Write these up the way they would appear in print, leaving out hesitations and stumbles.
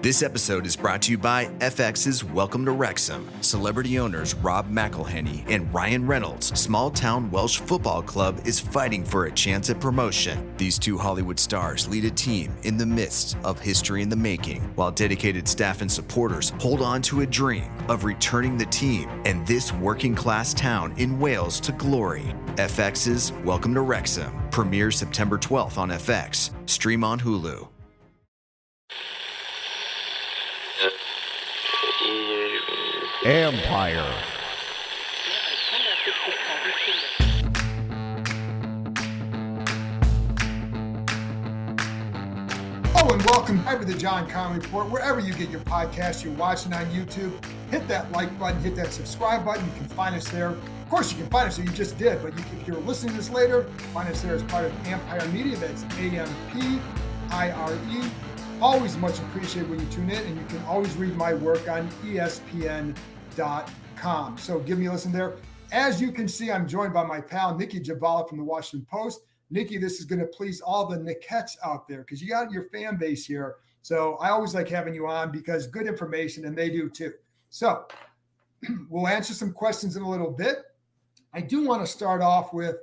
This episode is brought to you by FX's Welcome to Wrexham. Celebrity owners Rob McElhenney and Ryan Reynolds' small-town Welsh football club is fighting for a chance at promotion. These two Hollywood stars lead a team in the midst of history in the making, while dedicated staff and supporters hold on to a dream of returning the team and this working-class town in Wales to glory. FX's Welcome to Wrexham premieres September 12th on FX. Stream on Hulu. Empire. Hello and welcome back to the John Conley Report. Wherever you get your podcast, you're watching on YouTube, hit that like button, hit that subscribe button. You can find us there. Of course, you can find us there. You just did, but if you're listening to this later, find us there as part of Empire Media. That's AMPIRE. Always much appreciated when you tune in, and you can always read my work on ESPN.com. So give me a listen there. As you can see, I'm joined by my pal, Nicki Jhabvala from the Washington Post. Nicki, this is going to please all the Nickettes out there because you got your fan base here. So I always like having you on because good information, and they do too. So we'll answer some questions in a little bit. I do want to start off with,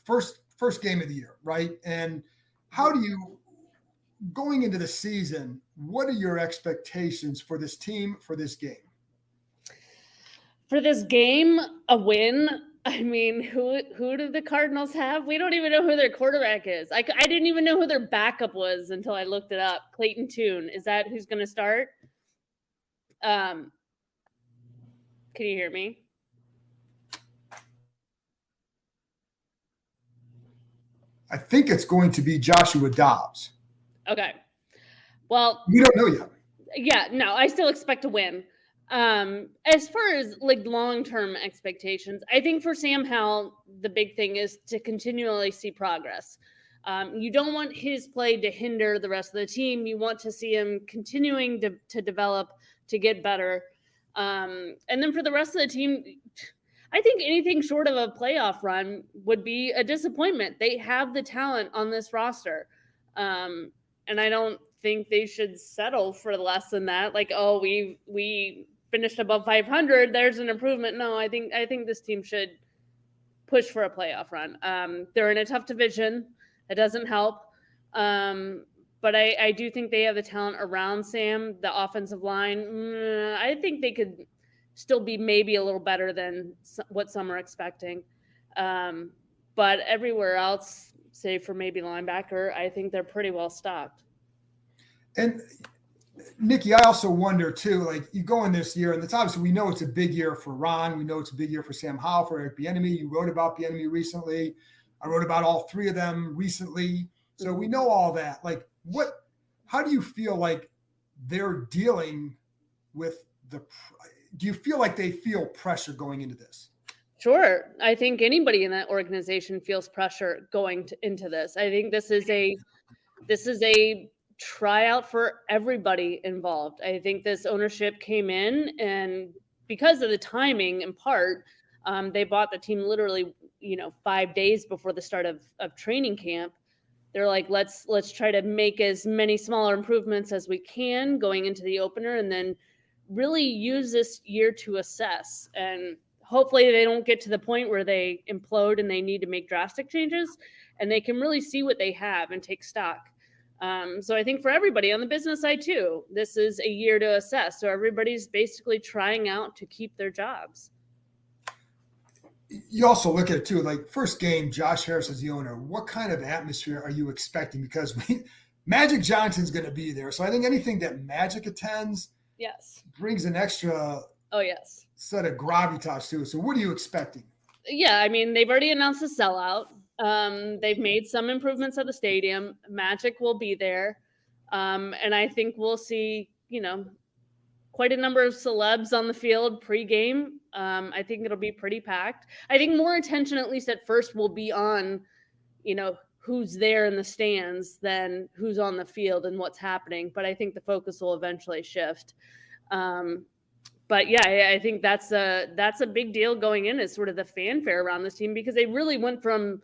first game of the year, right? And how do you, going into the season, what are your expectations for this team for this game? For this game, a win. I mean, who do the Cardinals have? We don't even know who their quarterback is. I didn't even know who their backup was until I looked it up. Clayton Tune. Is that who's going to start? Can you hear me? I think it's going to be Joshua Dobbs. Okay. Well, we don't know yet. Yeah, no, I still expect to win. As far as like long-term expectations, I think for Sam Howell, the big thing is to continually see progress. You don't want his play to hinder the rest of the team. You want to see him continuing to develop, to get better. And then for the rest of the team, I think anything short of a playoff run would be a disappointment. They have the talent on this roster. And I don't think they should settle for less than that. Like, oh, we finished above 500. There's an improvement. No, I think this team should push for a playoff run. They're in a tough division. It doesn't help. But I do think they have the talent around Sam, the offensive line. I think they could still be maybe a little better than what some are expecting. But everywhere else, save for maybe linebacker, I think they're pretty well stocked. And Nicki, I also wonder too, like you go in this year, and it's obviously we know it's a big year for Ron. We know it's a big year for Sam Howell, for Eric Bieniemy. You wrote about Bieniemy recently. I wrote about all three of them recently. So we know all that. Like how do you feel like they're dealing with do you feel like they feel pressure going into this? Sure. I think anybody in that organization feels pressure going into this. I think this is a tryout for everybody involved. I think this ownership came in, and because of the timing in part, they bought the team literally, 5 days before the start of training camp. They're like, let's try to make as many smaller improvements as we can going into the opener, and then really use this year to assess. And hopefully they don't get to the point where they implode and they need to make drastic changes, and they can really see what they have and take stock. So I think for everybody on the business side too, this is a year to assess. So everybody's basically trying out to keep their jobs. You also look at it too, like first game, Josh Harris is the owner. What kind of atmosphere are you expecting? Because Magic Johnson's going to be there. So I think anything that Magic attends brings an extra set of gravitas to it. So what are you expecting? Yeah, I mean, they've already announced a sellout. They've made some improvements at the stadium. Magic will be there. And I think we'll see, quite a number of celebs on the field pregame. I think it'll be pretty packed. I think more attention, at least at first, will be on, who's there in the stands than who's on the field and what's happening. But I think the focus will eventually shift. But yeah, I think that's a big deal going in, is sort of the fanfare around this team, because they really went from,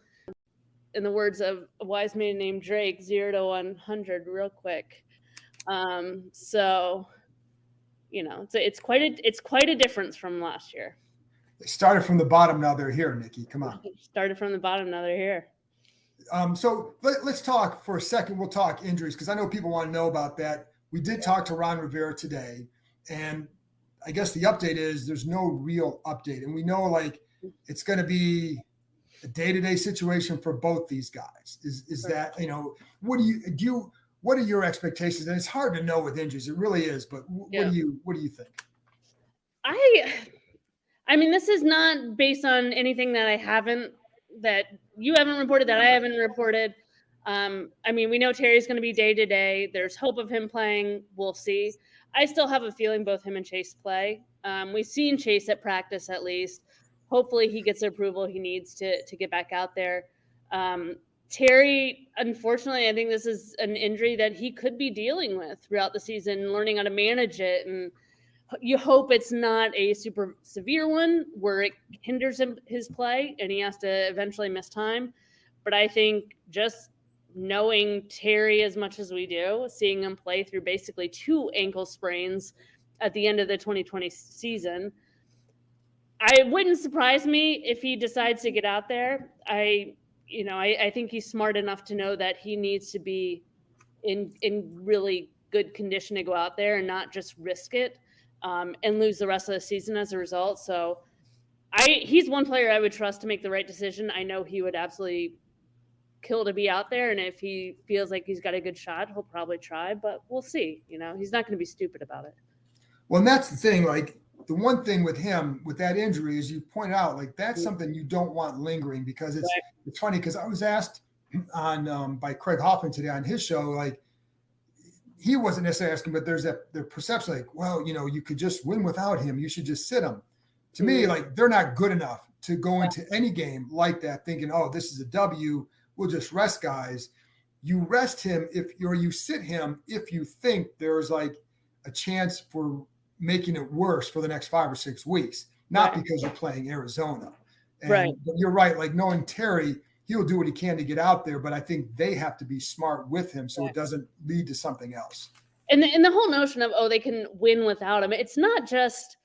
in the words of a wise man named Drake, 0 to 100 real quick. So it's quite a difference from last year. They started from the bottom, now they're here, Nicki. Come on. Started from the bottom, now they're here. So let's talk for a second. We'll talk injuries because I know people want to know about that. We did talk to Ron Rivera today, and I guess the update is there's no real update. And we know like it's going to be a day-to-day situation for both these guys. Is that, what are your expectations? And it's hard to know with injuries. It really is. But what do you think? I mean, this is not based on anything that you haven't reported, that I haven't reported. I mean, we know Terry's going to be day to day. There's hope of him playing. We'll see. I still have a feeling both him and Chase play. We've seen Chase at practice at least. Hopefully he gets the approval he needs to get back out there. Terry, unfortunately, I think this is an injury that he could be dealing with throughout the season, learning how to manage it. And you hope it's not a super severe one where it hinders his play and he has to eventually miss time. But I think just knowing Terry as much as we do, seeing him play through basically 2 ankle sprains at the end of the 2020 season, I wouldn't surprise me if he decides to get out there. I think he's smart enough to know that he needs to be in really good condition to go out there and not just risk it and lose the rest of the season as a result. So he's one player I would trust to make the right decision. I know he would absolutely kill to be out there. And if he feels like he's got a good shot, he'll probably try, but we'll see. He's not going to be stupid about it. Well, and that's the thing. Like the one thing with him, with that injury, is you pointed out, like that's something you don't want lingering because it's funny because I was asked on by Craig Hoffman today on his show, like he wasn't necessarily asking, but there's the perception like, well, you could just win without him. You should just sit him. To me, like they're not good enough to go into any game like that thinking, oh, this is a W. We'll just rest guys. You rest him you sit him if you think there's like a chance for making it worse for the next 5 or 6 weeks, not because you're playing Arizona. And but you're right. Like knowing Terry, he'll do what he can to get out there, but I think they have to be smart with him so it doesn't lead to something else. And the whole notion of, they can win without him. It's not just,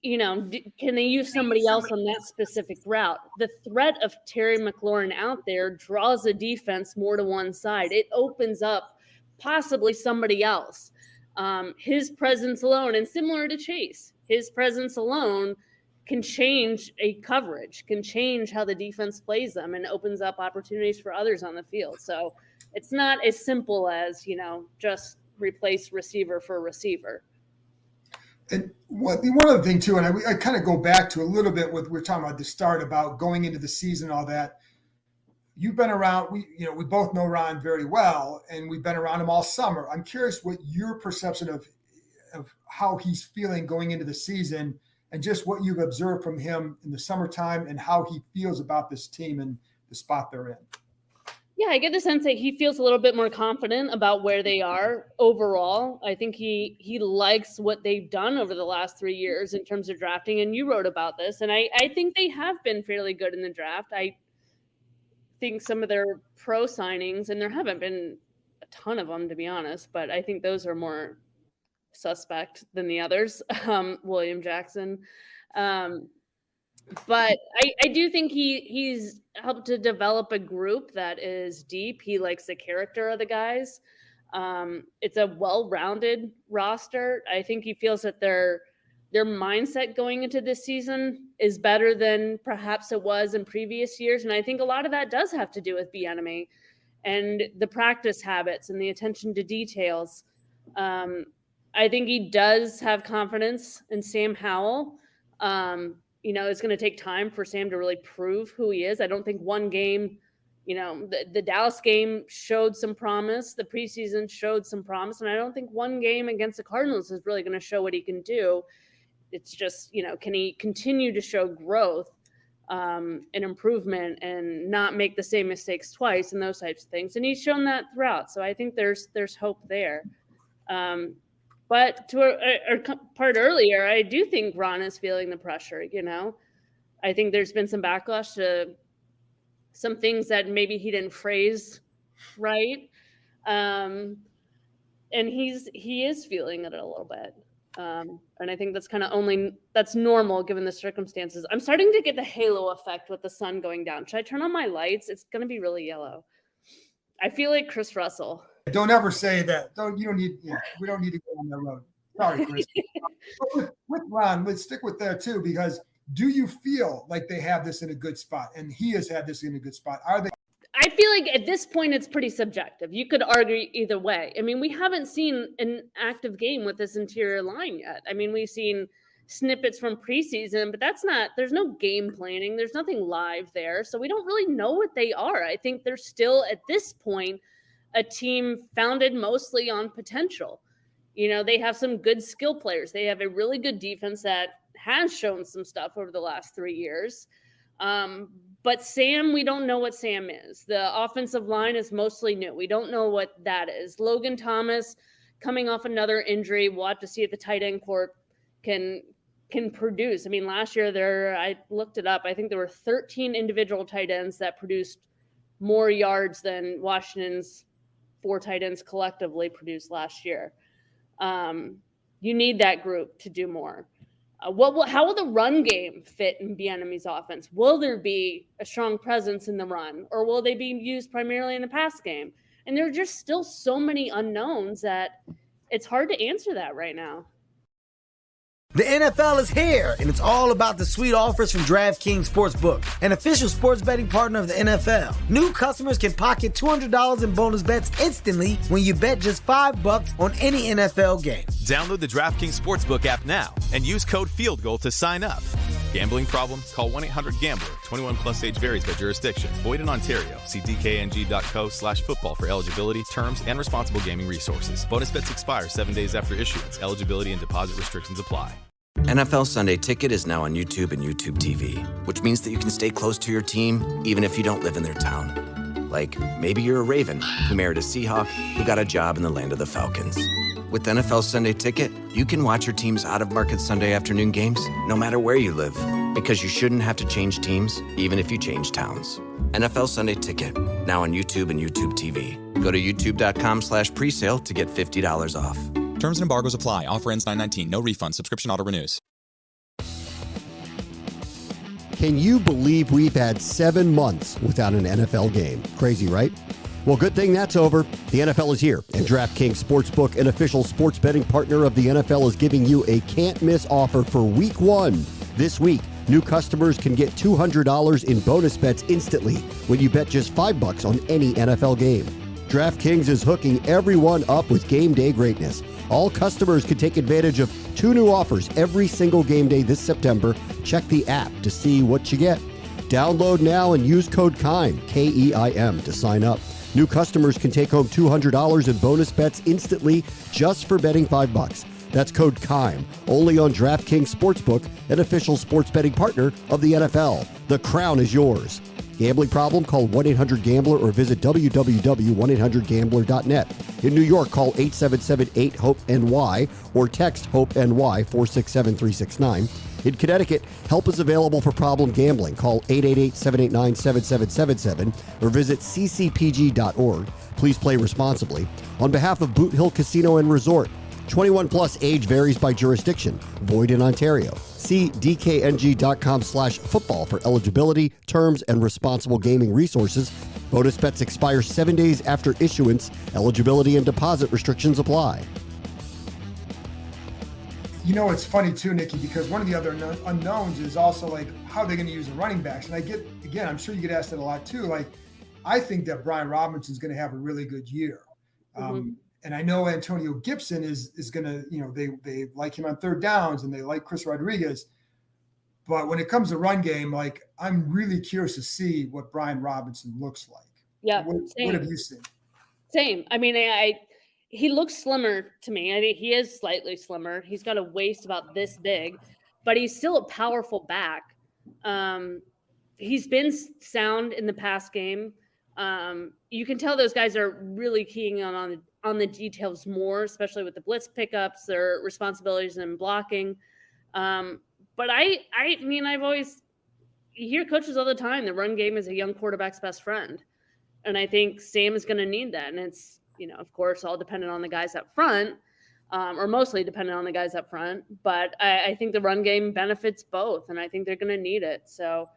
can they use somebody else on that specific route? The threat of Terry McLaurin out there draws the defense more to one side. It opens up possibly somebody else. His presence alone, and similar to Chase, his presence alone can change a coverage, can change how the defense plays them, and opens up opportunities for others on the field. So it's not as simple as, just replace receiver for receiver. And one other thing too, and I kind of go back to a little bit what we're talking about at the start about going into the season, all that. You've been around, we both know Ron very well, and we've been around him all summer. I'm curious what your perception of how he's feeling going into the season and just what you've observed from him in the summertime and how he feels about this team and the spot they're in. Yeah, I get the sense that he feels a little bit more confident about where they are overall. I think he likes what they've done over the last 3 years in terms of drafting, and you wrote about this, and I think they have been fairly good in the draft. I think some of their pro signings, and there haven't been a ton of them to be honest, but I think those are more suspect than the others. William Jackson. But I do think he's helped to develop a group that is deep. He likes the character of the guys. It's a well-rounded roster. I think he feels that their mindset going into this season is better than perhaps it was in previous years. And I think a lot of that does have to do with Bieniemy and the practice habits and the attention to details. I think he does have confidence in Sam Howell. It's going to take time for Sam to really prove who he is. I don't think one game, the Dallas game showed some promise. The preseason showed some promise. And I don't think one game against the Cardinals is really going to show what he can do. It's just, can he continue to show growth and improvement and not make the same mistakes twice and those types of things. And he's shown that throughout. So I think there's hope there. But to our part earlier, I do think Ron is feeling the pressure, I think there's been some backlash to some things that maybe he didn't phrase right. And and he is feeling it a little bit. And I think that's normal given the circumstances. I'm starting to get the halo effect with the sun going down. Should I turn on my lights? It's going to be really yellow. I feel like Chris Russell. Don't ever say that. We don't need to go on that road. Sorry, Chris. with Ron, let's stick with that too, because do you feel like they have this in a good spot? And he has had this in a good spot. Are they? I feel like at this point, it's pretty subjective. You could argue either way. I mean, we haven't seen an active game with this interior line yet. I mean, we've seen snippets from preseason, but there's no game planning. There's nothing live there. So we don't really know what they are. I think they're still, at this point, a team founded mostly on potential. They have some good skill players. They have a really good defense that has shown some stuff over the last 3 years. But Sam, we don't know what Sam is. The offensive line is mostly new. We don't know what that is. Logan Thomas coming off another injury. We'll have to see if the tight end corps can produce. I mean, last year I looked it up. I think there were 13 individual tight ends that produced more yards than Washington's 4 tight ends collectively produced last year. You need that group to do more. How will the run game fit in Bieniemy's offense? Will there be a strong presence in the run, or will they be used primarily in the pass game? And there are just still so many unknowns that it's hard to answer that right now. The NFL is here, and it's all about the sweet offers from DraftKings Sportsbook, an official sports betting partner of the NFL. New customers can pocket $200 in bonus bets instantly when you bet just $5 on any NFL game. Download the DraftKings Sportsbook app now and use code FIELDGOAL to sign up. Gambling problem? Call 1-800-GAMBLER. 21 plus age varies by jurisdiction. Void in Ontario. See dkng.co/football for eligibility, terms, and responsible gaming resources. Bonus bets expire 7 days after issuance. Eligibility and deposit restrictions apply. NFL Sunday Ticket is now on YouTube and YouTube TV, which means that you can stay close to your team even if you don't live in their town. Like, maybe you're a Raven who married a Seahawk who got a job in the land of the Falcons. With NFL Sunday Ticket, you can watch your team's out-of-market Sunday afternoon games no matter where you live, because you shouldn't have to change teams even if you change towns. NFL Sunday Ticket, now on YouTube and YouTube TV. Go to youtube.com/presale to get $50 off. Terms and embargoes apply. Offer ends 9/19. No refund. Subscription auto renews. Can you believe we've had 7 months without an NFL game? Crazy, right? Well, good thing that's over. The NFL is here, and DraftKings Sportsbook, an official sports betting partner of the NFL, is giving you a can't-miss offer for Week 1. This week, new customers can get $200 in bonus bets instantly when you bet just $5 on any NFL game. DraftKings is hooking everyone up with game day greatness. All customers can take advantage of 2 new offers every single game day this September. Check the app to see what you get. Download now and use code KEIM, K-E-I-M, to sign up. New customers can take home $200 in bonus bets instantly just for betting $5. That's code KEIM, only on DraftKings Sportsbook, an official sports betting partner of the NFL. The crown is yours. Gambling problem? Call 1-800-GAMBLER or visit www.1800gambler.net. In New York, call 877-8-HOPE-NY or text HOPE-NY 467-369. In Connecticut, help is available for problem gambling. Call 888-789-7777 or visit ccpg.org. Please play responsibly. On behalf of Boot Hill Casino and Resort, 21 plus age varies by jurisdiction. Void in Ontario. See dkng.com/football for eligibility, terms, and responsible gaming resources. Bonus bets expire 7 days after issuance. Eligibility and deposit restrictions apply. It's funny too, Nicki, because one of the other unknowns is also like how they're going to use the running backs. And I'm sure you get asked that a lot too. Like, I think that Brian Robinson's going to have a really good year. And I know Antonio Gibson is going to, they like him on third downs and they like Chris Rodriguez. But when it comes to run game, like, I'm really curious to see what Brian Robinson looks like. Yeah. What have you seen? Same. I mean, he looks slimmer to me. I think he is slightly slimmer. He's got a waist about this big, but he's still a powerful back. He's been sound in the pass game. You can tell those guys are really keying on the details more, especially with the blitz pickups, their responsibilities in blocking. But I mean, you hear coaches all the time, the run game is a young quarterback's best friend. And I think Sam is going to need that. And Of course, all dependent on the guys up front, or mostly dependent on the guys up front. But I think the run game benefits both, and I think they're going to need it. So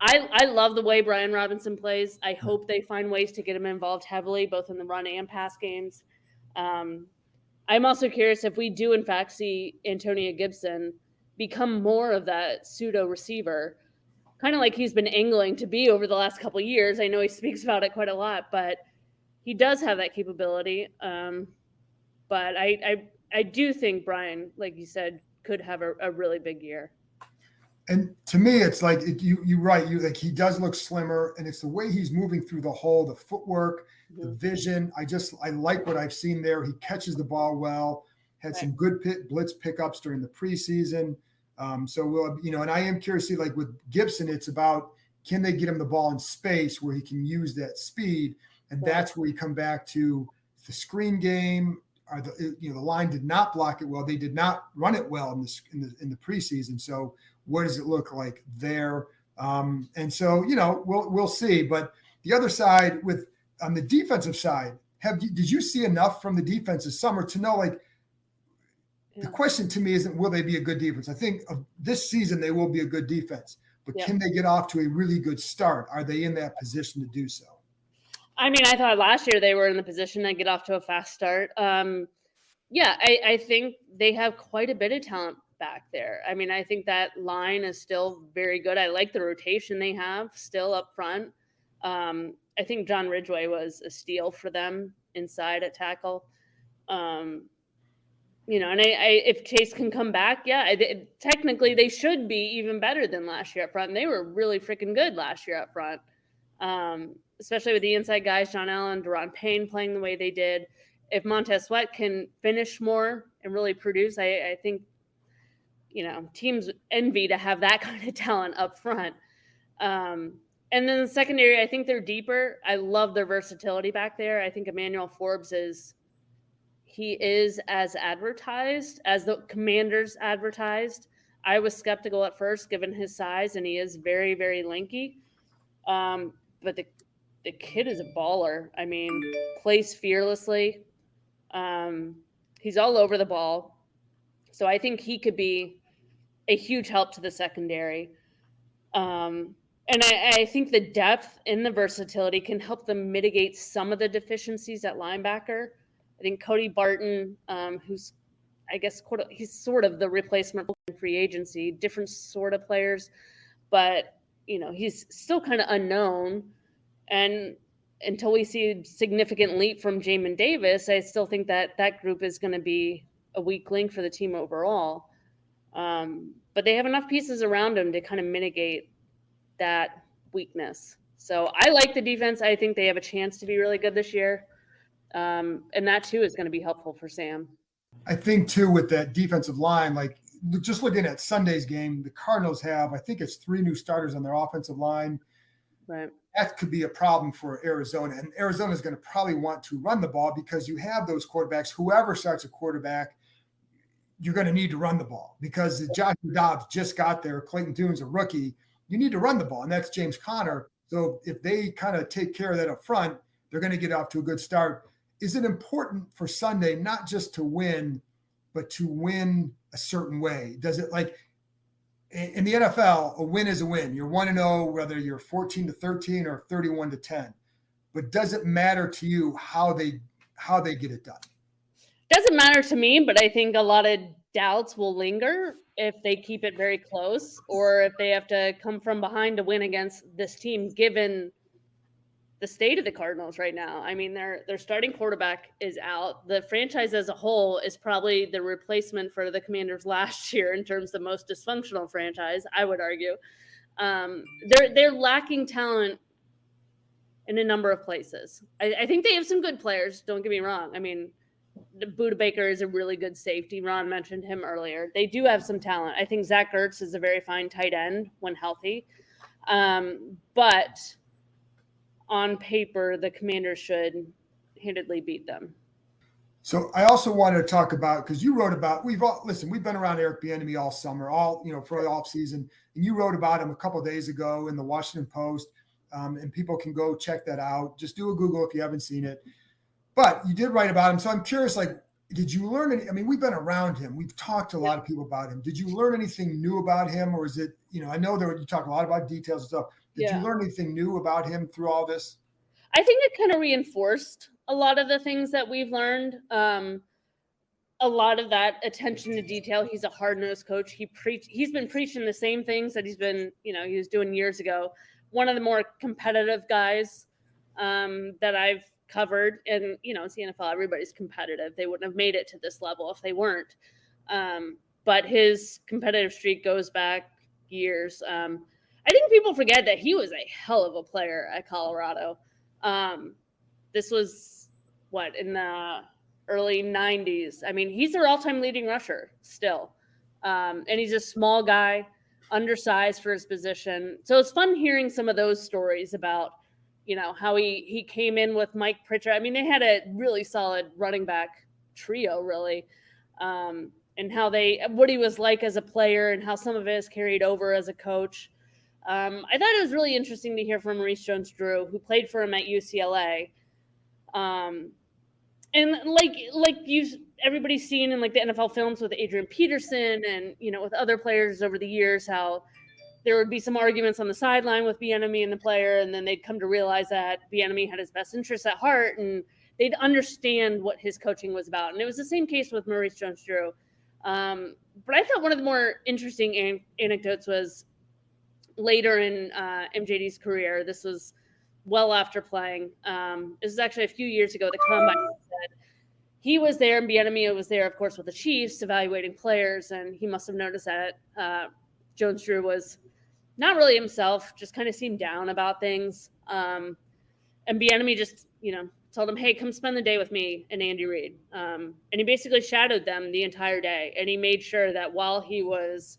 I love the way Brian Robinson plays. I hope they find ways to get him involved heavily, both in the run and pass games. I'm also curious if we do, in fact, see Antonio Gibson become more of that pseudo receiver, kind of like he's been angling to be over the last couple of years. I know he speaks about it quite a lot, but he does have that capability. But I do think Brian, like you said, could have a really big year. And to me, it's like you're right. He does look slimmer, and it's the way he's moving through the hole, the footwork, the vision. I like what I've seen there. He catches the ball well. Had some good blitz pickups during the preseason. So we'll, and I am curious to see, like with Gibson, it's about, can they get him the ball in space where he can use that speed, and that's where you come back to the screen game. Or the line did not block it well. They did not run it well in the preseason. So what does it look like there? And so we'll see. But the other side, on the defensive side, did you see enough from the defense this summer to know, like, the question to me isn't will they be a good defense? I think this season they will be a good defense, but can they get off to a really good start? Are they in that position to do so? I mean, I thought last year they were in the position to get off to a fast start. I think they have quite a bit of talent back there. I mean, I think that line is still very good. I like the rotation they have still up front. I think John Ridgway was a steal for them inside at tackle. And if Chase can come back, technically they should be even better than last year up front. And they were really freaking good last year up front. Especially with the inside guys, John Allen, Deron Payne playing the way they did. If Montez Sweat can finish more and really produce, I think, teams envy to have that kind of talent up front. And then the secondary, I think they're deeper. I love their versatility back there. I think Emmanuel Forbes is as advertised, as the Commanders advertised. I was skeptical at first given his size, and he is very, very lanky. But the kid is a baller. I mean, plays fearlessly. He's all over the ball. So I think he could be a huge help to the secondary. And I think the depth in the versatility can help them mitigate some of the deficiencies at linebacker. I think Cody Barton, who's, I guess, he's sort of the replacement for free agency, different sort of players, but he's still kind of unknown. And until we see a significant leap from Jamin Davis, I still think that group is going to be a weak link for the team overall. But they have enough pieces around them to kind of mitigate that weakness. So I like the defense. I think they have a chance to be really good this year. And that, too, is going to be helpful for Sam. I think, too, with that defensive line, like just looking at Sunday's game, the Cardinals have, I think it's 3 new starters on their offensive line. Right. That could be a problem for Arizona. And Arizona is going to probably want to run the ball because you have those quarterbacks. Whoever starts a quarterback, you're going to need to run the ball because Josh Dobbs just got there. Clayton Tune's a rookie. You need to run the ball, and that's James Conner. So if they kind of take care of that up front, they're going to get off to a good start. Is it important for Sunday not just to win, but to win a certain way? Does it, like in the NFL, a win is a win. You're 1-0, whether you're 14-13 or 31-10. But does it matter to you how they get it done? Doesn't matter to me, but I think a lot of doubts will linger if they keep it very close or if they have to come from behind to win against this team, given the state of the Cardinals right now. I mean, their starting quarterback is out. The franchise as a whole is probably the replacement for the Commanders last year in terms of the most dysfunctional franchise, I would argue. They're lacking talent in a number of places. I think they have some good players, don't get me wrong. I mean, Budda Baker is a really good safety. Ron mentioned him earlier. They do have some talent. I think Zach Ertz is a very fine tight end when healthy. But on paper, the Commanders should handedly beat them. So I also wanted to talk about, because you wrote about, we've been around Eric Bieniemy all summer, for the off season, and you wrote about him a couple of days ago in the Washington Post, and people can go check that out. Just do a Google if you haven't seen it. But you did write about him. So I'm curious, like, did you learn any? I mean, we've been around him. We've talked to a lot of people about him. Did you learn anything new about him? Or is it, I know that you talk a lot about details and stuff. Did you learn anything new about him through all this? I think it kind of reinforced a lot of the things that we've learned. A lot of that attention to detail. He's a hard-nosed coach. He's been preaching the same things that he was doing years ago. One of the more competitive guys that I've covered, and it's the NFL, everybody's competitive. They wouldn't have made it to this level if they weren't. But his competitive streak goes back years. I think people forget that he was a hell of a player at Colorado. This was in the early 90s. I mean, he's their all-time leading rusher still. And he's a small guy, undersized for his position. So it's fun hearing some of those stories about, how he came in with Mike Pritchard. I mean, they had a really solid running back trio, really. And what he was like as a player and how some of it is carried over as a coach. I thought it was really interesting to hear from Maurice Jones-Drew, who played for him at UCLA. And everybody's seen in the NFL films with Adrian Peterson and, with other players over the years, how there would be some arguments on the sideline with Bieniemy and the player, and then they'd come to realize that Bieniemy had his best interests at heart, and they'd understand what his coaching was about. And it was the same case with Maurice Jones-Drew. But I thought one of the more interesting anecdotes was later in MJD's career. This was well after playing. This is actually a few years ago, the Combine said he was there, and Bieniemy was there, of course, with the Chiefs evaluating players, and he must have noticed that Jones-Drew was not really himself, just kind of seemed down about things. And Bieniemy just, told him, hey, come spend the day with me and Andy Reid. And he basically shadowed them the entire day, and he made sure that while he was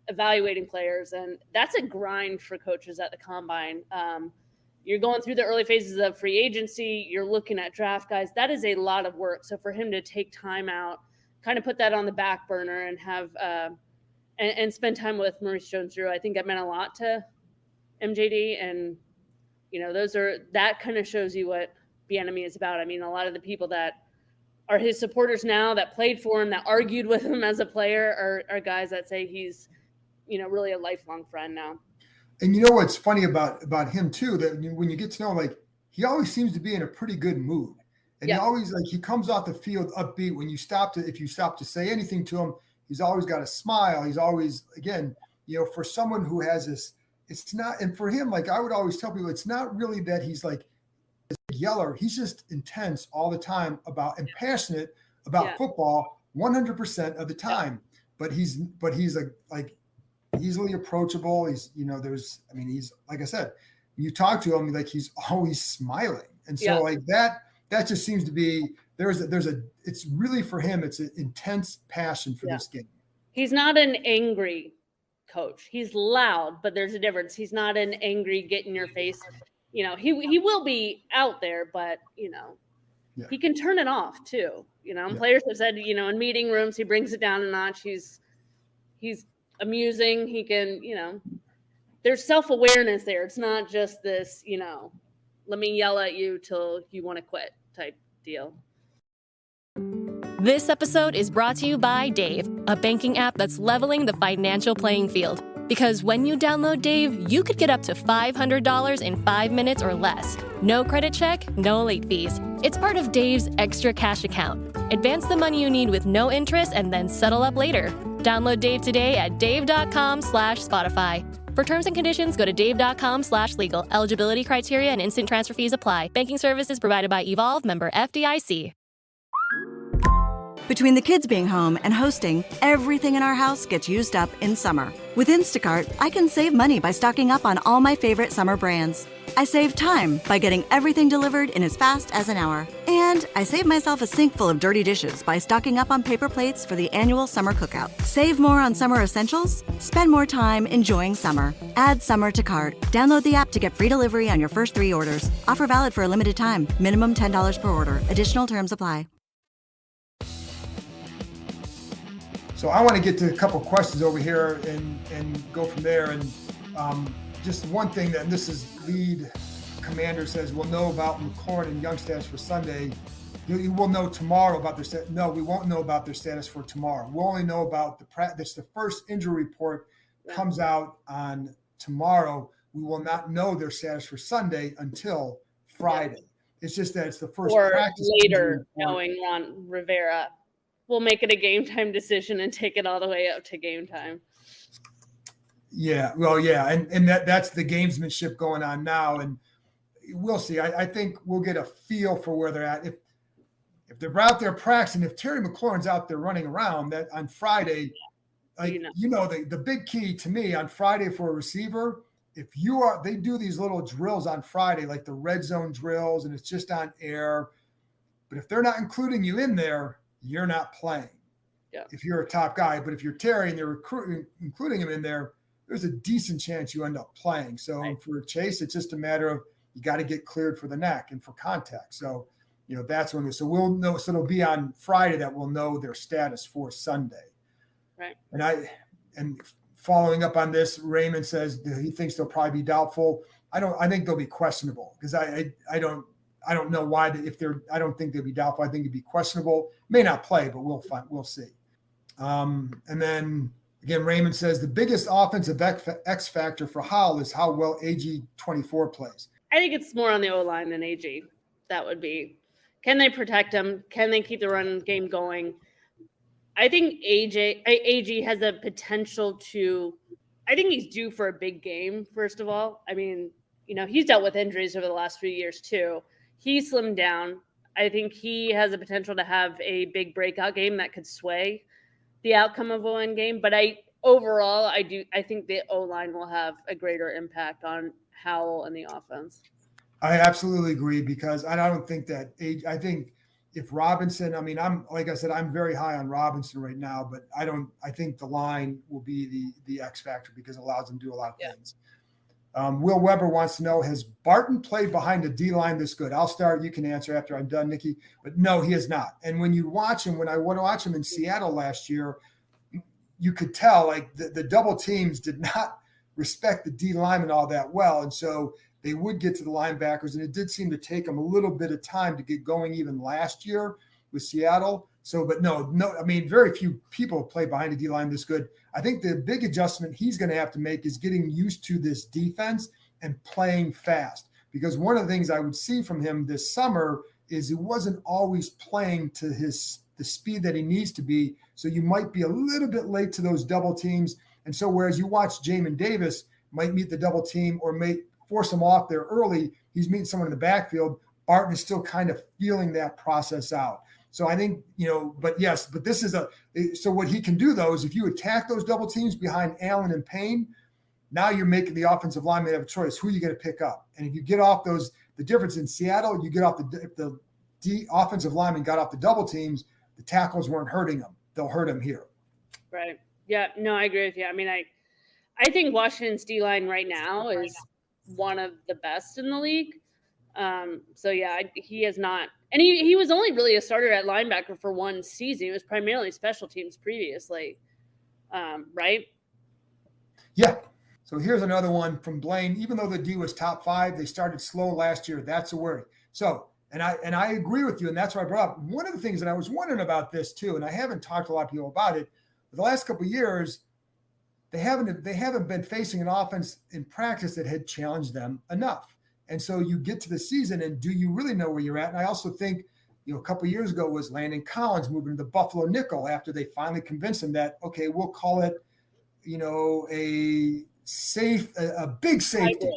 evaluating players, and that's a grind for coaches at the Combine. You're going through the early phases of free agency. You're looking at draft guys. That is a lot of work. So for him to take time out, kind of put that on the back burner and have and spend time with Maurice Jones-Drew, I think that meant a lot to MJD. And, that kind of shows you what Bieniemy is about. I mean, a lot of the people that are his supporters now that played for him, that argued with him as a player are guys that say he's, really a lifelong friend now. And what's funny about him too, that when you get to know him, he always seems to be in a pretty good mood. And he always he comes off the field upbeat. When if you stop to say anything to him, he's always got a smile. He's always, again, for someone who has this, it's not, and for him, I would always tell people, it's not really that he's a big yeller. He's just intense all the time and passionate about football 100% of the time. But he's easily approachable. He's, he's, like I said, you talk to him, he's always smiling. And so that just seems to be, it's really for him, it's an intense passion for this game. He's not an angry coach. He's loud, but there's a difference. He's not an angry, get in your face. He will be out there, but he can turn it off too. Players have said, in meeting rooms, he brings it down a notch. He's amusing. He can, there's self-awareness there. It's not just this, let me yell at you till you want to quit type deal. This episode is brought to you by Dave, a banking app that's leveling the financial playing field. Because when you download Dave, you could get up to $500 in 5 minutes or less. No credit check, no late fees. It's part of Dave's Extra Cash account. Advance the money you need with no interest and then settle up later. Download Dave today at dave.com/Spotify. For terms and conditions, go to dave.com/legal. Eligibility criteria and instant transfer fees apply. Banking services provided by Evolve, member FDIC. Between the kids being home and hosting, everything in our house gets used up in summer. With Instacart, I can save money by stocking up on all my favorite summer brands. I save time by getting everything delivered in as fast as an hour. And I save myself a sink full of dirty dishes by stocking up on paper plates for the annual summer cookout. Save more on summer essentials? Spend more time enjoying summer. Add summer to cart. Download the app to get free delivery on your first 3 orders. Offer valid for a limited time. Minimum $10 per order. Additional terms apply. So I want to get to a couple questions over here and go from there. And just one thing that this is lead commander says we'll know about McLaurin and Youngstash for Sunday. You will know tomorrow about their status. No, we won't know about their status for tomorrow. We'll only know about the first injury report comes out on tomorrow. We will not know their status for Sunday until Friday. It's just that it's the first or practice later knowing Ron Rivera. We'll make it a game time decision and take it all the way up to game time. Yeah, well, yeah, and that's the gamesmanship going on now, and we'll see. I think we'll get a feel for where they're at. If they're out there practicing, if Terry McLaurin's out there running around that on Friday, the big key to me on Friday for a receiver, they do these little drills on Friday, like the red zone drills, and it's just on air. But if they're not including you in there, you're not playing. Yeah. If you're a top guy, but if you're Terry and they're including him in there, there's a decent chance you end up playing. So for Chase, it's just a matter of you got to get cleared for the neck and for contact. So, that's when. So we'll know. So it'll be on Friday that we'll know their status for Sunday. Right. And following up on this, Raymond says that he thinks they'll probably be doubtful. I think they'll be questionable because I don't know why. I don't think they'll be doubtful. I think it'd be questionable. May not play, but we'll see. And then again, Raymond says the biggest offensive X factor for Howell is how well AG 24 plays. I think it's more on the O-line than AG. That would be, can they protect him? Can they keep the run game going? I think AG has a potential to, I think he's due for a big game, first of all. I mean, he's dealt with injuries over the last few years too. He slimmed down. I think he has a potential to have a big breakout game that could sway the outcome of one game. But I think the O-line will have a greater impact on Howell and the offense. I absolutely agree because I don't think that I think if Robinson, like I said, I'm very high on Robinson right now, but I think the line will be the X factor because it allows him to do a lot of things. Will Weber wants to know, has Barton played behind a D-line this good? I'll start. You can answer after I'm done, Nikki. But no, he has not. And when you watch him, when I want to watch him in Seattle last year, you could tell like the double teams did not respect the D lineman all that well. And so they would get to the linebackers, and it did seem to take them a little bit of time to get going even last year with Seattle. So, but no, very few people play behind a D-line this good. I think the big adjustment he's going to have to make is getting used to this defense and playing fast. Because one of the things I would see from him this summer is he wasn't always playing to the speed that he needs to be. So you might be a little bit late to those double teams. And so whereas you watch Jamin Davis might meet the double team or may force him off there early, he's meeting someone in the backfield. Barton is still kind of feeling that process out. So I think, but this is so what he can do though, is if you attack those double teams behind Allen and Payne, now you're making the offensive lineman have a choice. Who are you going to pick up? And if you get off the difference in Seattle, you get off if the offensive lineman got off the double teams, the tackles weren't hurting them. They'll hurt him here. Right. Yeah, no, I agree with you. I think Washington's D-line right now is one of the best in the league. He has not, and he was only really a starter at linebacker for one season. He was primarily special teams previously, right? Yeah. So here's another one from Blaine. Even though the D was top 5, they started slow last year. That's a worry. So, and I agree with you, and that's why I brought up one of the things that I was wondering about this too, and I haven't talked to a lot of people about it. But the last couple of years, they haven't been facing an offense in practice that had challenged them enough. And so you get to the season, and do you really know where you're at? And I also think, a couple of years ago was Landon Collins moving to the Buffalo nickel after they finally convinced him that, okay, we'll call it, a big safety.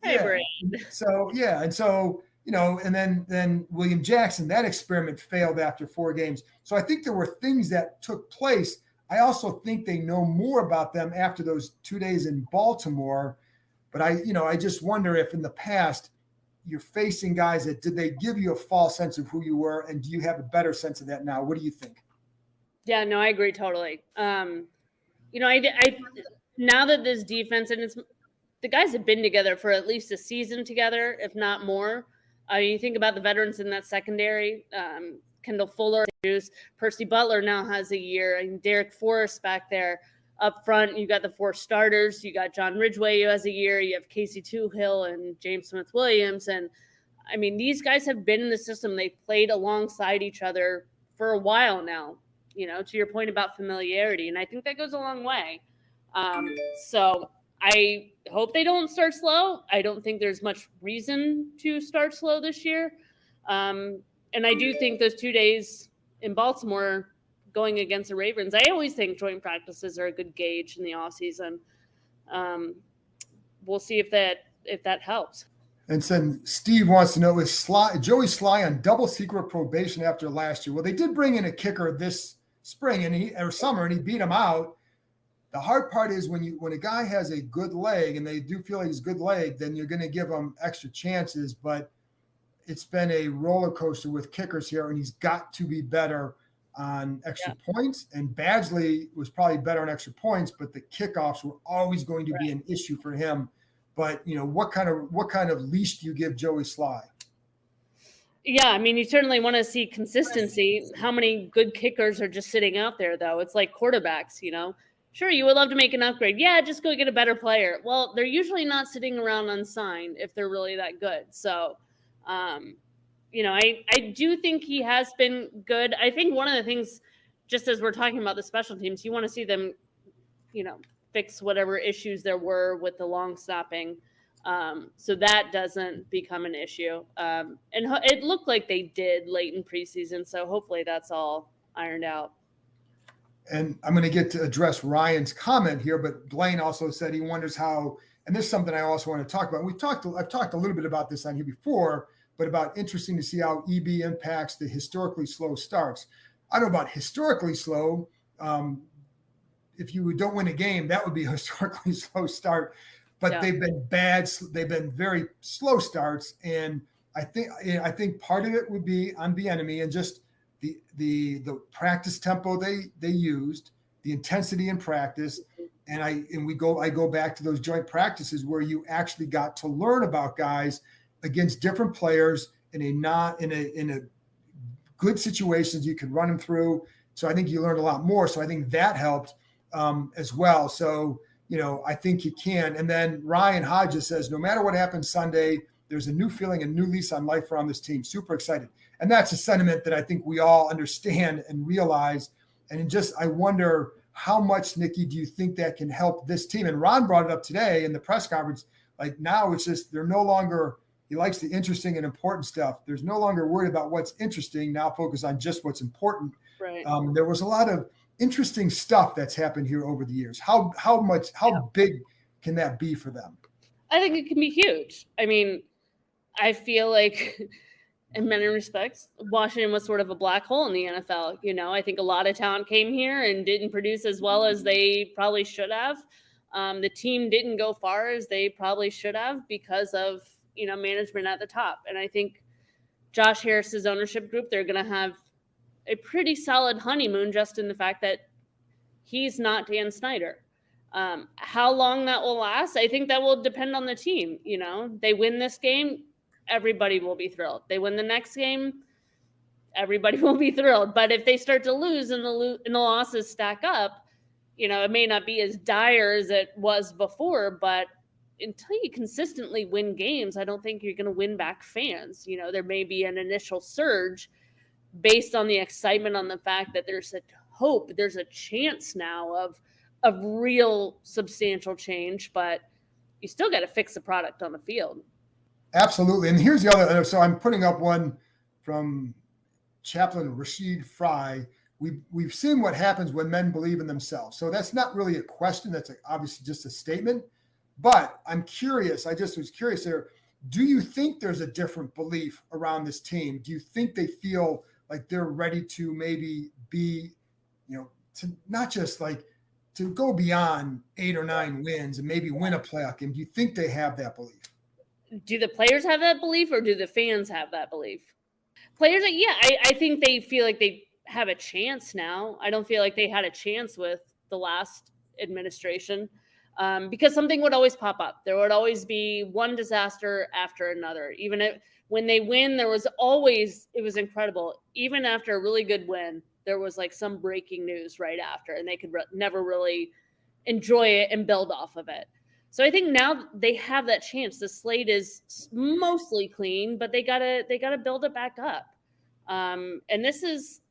Hybrid. So, yeah. And so, and then William Jackson, that experiment failed after 4 games. So I think there were things that took place. I also think they know more about them after those 2 days in Baltimore. But I just wonder if in the past you're facing guys that did they give you a false sense of who you were, and do you have a better sense of that now? What do you think? Yeah, no, I agree totally. I now that this defense and the guys have been together for at least a season together, if not more. You think about the veterans in that secondary. Kendall Fuller, Percy Butler now has a year, and Derek Forrest back there. Up front, you got the 4 starters. You got John Ridgway who has a year. You have Casey Toohill and James Smith-Williams. And I mean, these guys have been in the system. They've played alongside each other for a while now, to your point about familiarity. And I think that goes a long way. So I hope they don't start slow. I don't think there's much reason to start slow this year. And I do think those 2 days in Baltimore going against the Ravens, I always think joint practices are a good gauge in the offseason. We'll see if that helps. And then Steve wants to know, is Joey Sly on double secret probation after last year? Well, they did bring in a kicker this spring or summer, and he beat him out. The hard part is when a guy has a good leg, and they do feel like he's a good leg, then you're going to give him extra chances. But it's been a roller coaster with kickers here, and he's got to be better on extra points. And Badgley was probably better on extra points, but the kickoffs were always going to be an issue for him. But what kind of leash do you give Joey Sly? Yeah, I mean, you certainly want to see consistency. How many good kickers are just sitting out there, though? It's like quarterbacks, Sure, you would love to make an upgrade. Yeah, just go get a better player. Well, they're usually not sitting around unsigned if they're really that good. So, I do think he has been good. I think one of the things, just as we're talking about the special teams, you want to see them, fix whatever issues there were with the long snapping, so that doesn't become an issue. And it looked like they did late in preseason, so hopefully that's all ironed out. And I'm going to get to address Ryan's comment here, but Blaine also said he wonders how, and this is something I also want to talk about. I've talked a little bit about this on here before, but about interesting to see how EB impacts the historically slow starts. I don't know about historically slow. If you don't win a game, that would be a historically slow start. But they've been bad. They've been very slow starts, and I think part of it would be on the enemy and just the practice tempo they used, the intensity in practice, and I go back to those joint practices where you actually got to learn about guys against different players in a good situations you could run them through. So I think you learned a lot more. So I think that helped. As well. So, I think you can. And then Ryan Hodges says, no matter what happens Sunday, there's a new feeling, a new lease on life around this team. Super excited. And that's a sentiment that I think we all understand and realize. And I wonder how much, Nicki, do you think that can help this team? And Ron brought it up today in the press conference. Like now it's just, they're no longer, he likes the interesting and important stuff. There's no longer worried about what's interesting. Now focus on just what's important. Right. There was a lot of interesting stuff that's happened here over the years. How big can that be for them? I think it can be huge. I mean, I feel like in many respects, Washington was sort of a black hole in the NFL. I think a lot of talent came here and didn't produce as well as they probably should have. The team didn't go far as they probably should have because of, management at the top. And I think Josh Harris's ownership group, they're going to have a pretty solid honeymoon just in the fact that he's not Dan Snyder. How long that will last, I think that will depend on the team. They win this game, everybody will be thrilled. They win the next game, everybody will be thrilled. But if they start to lose and the losses stack up, it may not be as dire as it was before, but until you consistently win games, I don't think you're going to win back fans. There may be an initial surge based on the excitement on the fact that there's a hope, there's a chance now of real substantial change, but you still got to fix the product on the field. Absolutely. And here's the other, so I'm putting up one from Chaplain Rashid Fry. We've seen what happens when men believe in themselves. So that's not really a question. That's obviously just a statement, but I'm curious. I just was curious there. Do you think there's a different belief around this team? Do you think they feel like they're ready to maybe be, to not just like to go beyond 8 or 9 wins and maybe win a playoff game? Do you think they have that belief? Do the players have that belief or do the fans have that belief? Players, I think they feel like they have a chance now. I don't feel like they had a chance with the last administration because something would always pop up. There would always be one disaster after another. Even when they win, it was incredible. Even after a really good win, there was like some breaking news right after, and they could never really enjoy it and build off of it. So I think now they have that chance. The slate is mostly clean, but they gotta build it back up. And this is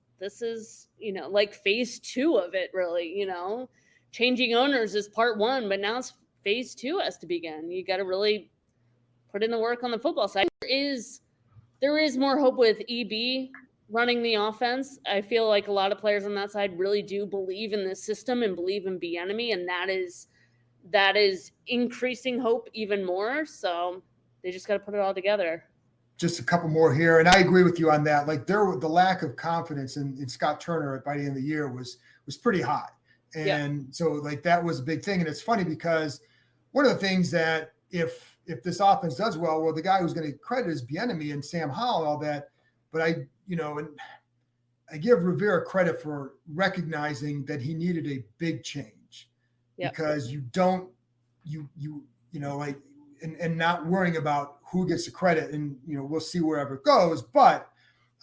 like phase 2 of it, really. Changing owners is part 1, but now it's phase 2 has to begin. You got to really put in the work on the football side. There is more hope with EB running the offense. I feel like a lot of players on that side really do believe in this system and believe in Bieniemy, and that is increasing hope even more. So they just got to put it all together. Just a couple more here, and I agree with you on that. Like the lack of confidence in Scott Turner by the end of the year was pretty high, and so like that was a big thing. And it's funny because one of the things that if this offense does well, the guy who's going to get credit is Bieniemy and Sam Howell and all that. But I give Rivera credit for recognizing that he needed a big change because you not worrying about who gets the credit, and we'll see wherever it goes. But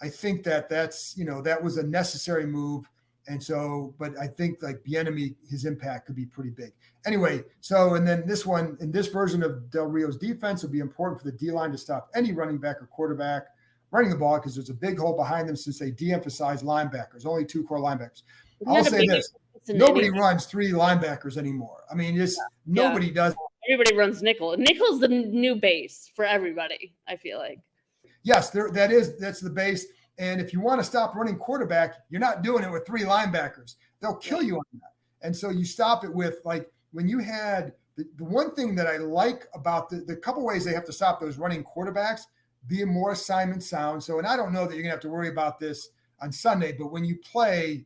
I think that's that was a necessary move, and so. But I think like Bieniemy, his impact could be pretty big. Anyway, so and then this one in this version of Del Rio's defense will be important for the D-line to stop any running back or quarterback running the ball because there's a big hole behind them since they de-emphasize linebackers, only 2 core linebackers. I'll say this. Nobody runs 3 linebackers anymore. I mean, nobody does. Everybody runs nickel. Nickel's the new base for everybody, I feel like. Yes, that's the base. And if you want to stop running quarterback, you're not doing it with 3 linebackers. They'll kill you on that. And so you stop it with like when you had the one thing that I like about the couple ways they have to stop those running quarterbacks, being more assignment sound. So, and I don't know that you're gonna have to worry about this on Sunday, but when you play,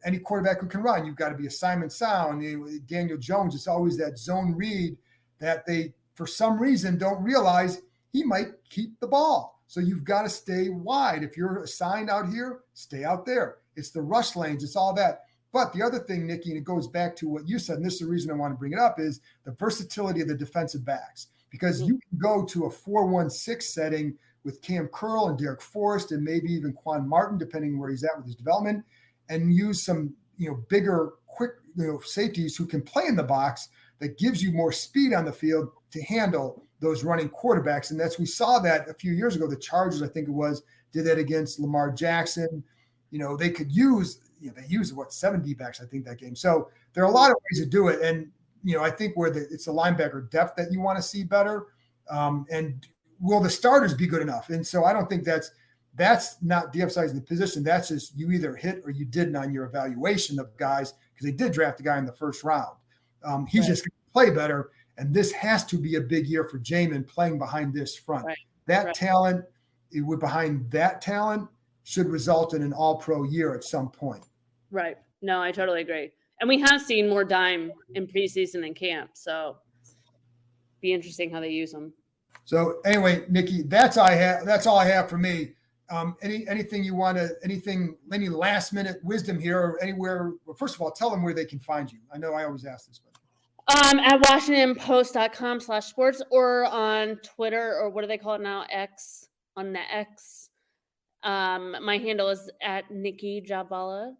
any quarterback who can run, you've got to be assignment sound. Daniel Jones, it's always that zone read that they, for some reason, don't realize he might keep the ball. So you've got to stay wide. If you're assigned out here, stay out there. It's the rush lanes. It's all that. But the other thing, Nicki, and it goes back to what you said, and this is the reason I want to bring it up, is the versatility of the defensive backs. Because you can go to a 4-1-6 setting with Cam Curl and Derek Forrest and maybe even Quan Martin, depending where he's at with his development, and use some, bigger, quick, safeties who can play in the box that gives you more speed on the field to handle those running quarterbacks. And we saw that a few years ago. The Chargers, I think it was, did that against Lamar Jackson. They could use, they used 7 D-backs, I think, that game. So there are a lot of ways to do it. And, I think where it's the linebacker depth that you want to see better. And will the starters be good enough? And so I don't think that's not de-emphasizing the position. That's just you either hit or you didn't on your evaluation of guys, because they did draft a guy in the first round. He's just going to play better. And this has to be a big year for Jamin playing behind this front. Right. Talent, behind that talent, should result in an all-pro year at some point. Right. No, I totally agree. And we have seen more dime in preseason and camp. So be interesting how they use them. So anyway, Nicki, that's all I have for me. Anything you want to, any last minute wisdom here or anywhere? Well, first of all, tell them where they can find you. I know I always ask this, but. At WashingtonPost.com/sports or on Twitter, or what do they call it now? X, on the X. My handle is at Nicki Jhabvala,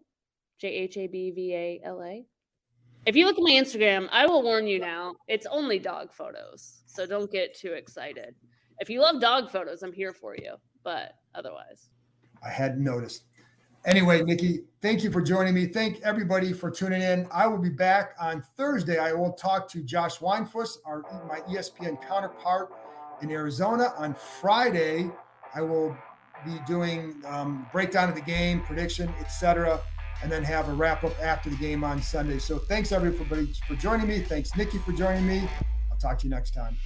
Jhabvala. If you look at my Instagram, I will warn you now, it's only dog photos. So don't get too excited. If you love dog photos, I'm here for you. But otherwise. I hadn't noticed. Anyway, Nicki, thank you for joining me. Thank everybody for tuning in. I will be back on Thursday. I will talk to Josh Weinfuss, my ESPN counterpart in Arizona. On Friday, I will be doing breakdown of the game, prediction, etc., and then have a wrap-up after the game on Sunday. So thanks, everybody, for joining me. Thanks, Nicki, for joining me. I'll talk to you next time.